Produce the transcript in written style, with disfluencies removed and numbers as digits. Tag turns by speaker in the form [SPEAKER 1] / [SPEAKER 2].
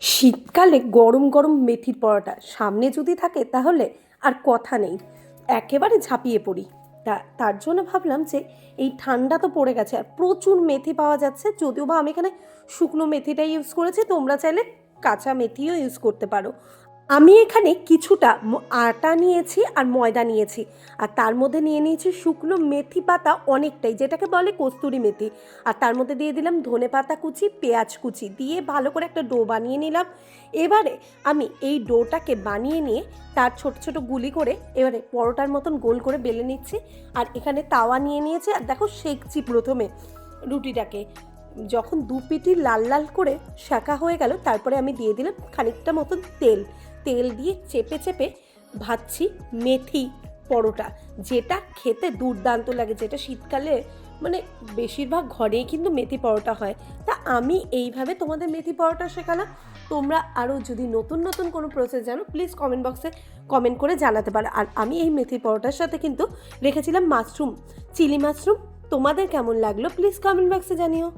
[SPEAKER 1] শীতকালে গরম গরম মেথির পরোটা সামনে যদি থাকে তাহলে আর কথা নেই, একেবারে ঝাঁপিয়ে পড়ি। তার জন্য ভাবলাম যে এই ঠান্ডা তো পড়ে গেছে আর প্রচুর মেথি পাওয়া যাচ্ছে, যদিও বা আমি এখানে শুকনো মেথিটাই ইউজ করেছি, তোমরা চাইলে কাঁচা মেথিও ইউজ করতে পারো। আমি এখানে কিছুটা আটা নিয়েছি আর ময়দা নিয়েছি, আর তার মধ্যে নিয়ে নিয়েছি শুকনো মেথি পাতা অনেকটাই, যেটাকে বলে কস্তুরি মেথি। আর তার মধ্যে দিয়ে দিলাম ধনে পাতা কুচি, পেঁয়াজ কুচি দিয়ে ভালো করে একটা ডো বানিয়ে নিলাম। এবারে আমি এই ডোটাকে বানিয়ে নিয়ে তার ছোট ছোট গুলি করে এবারে পরোটার মতন গোল করে বেলে নিচ্ছি। আর এখানে তাওয়া নিয়ে নিয়েছি, আর দেখো সেঁকছি প্রথমে রুটিটাকে। যখন দু পিটি লাল লাল করে শাঁকা হয়ে গেল, তারপরে আমি দিয়ে দিলাম খানিকটা মতন তেল। তেল দিয়ে চেপে চেপে ভাজছি মেথি পরোটা, যেটা খেতে দুর্দান্ত লাগে, যেটা শীতকালে মানে বেশিরভাগ ঘরেই কিন্তু মেথি পরোটা হয়। তা আমি এইভাবে তোমাদের মেথি পরোটা শেখালাম। তোমরা আরও যদি নতুন নতুন কোনো প্রসেস জানো, প্লিজ কমেন্ট বক্সে কমেন্ট করে জানাতে পারো। আর আমি এই মেথি পরোটার সাথে কিন্তু রেখেছিলাম মাশরুম, চিলি মাশরুম। তোমাদের কেমন লাগলো প্লিজ কমেন্ট বক্সে জানিও।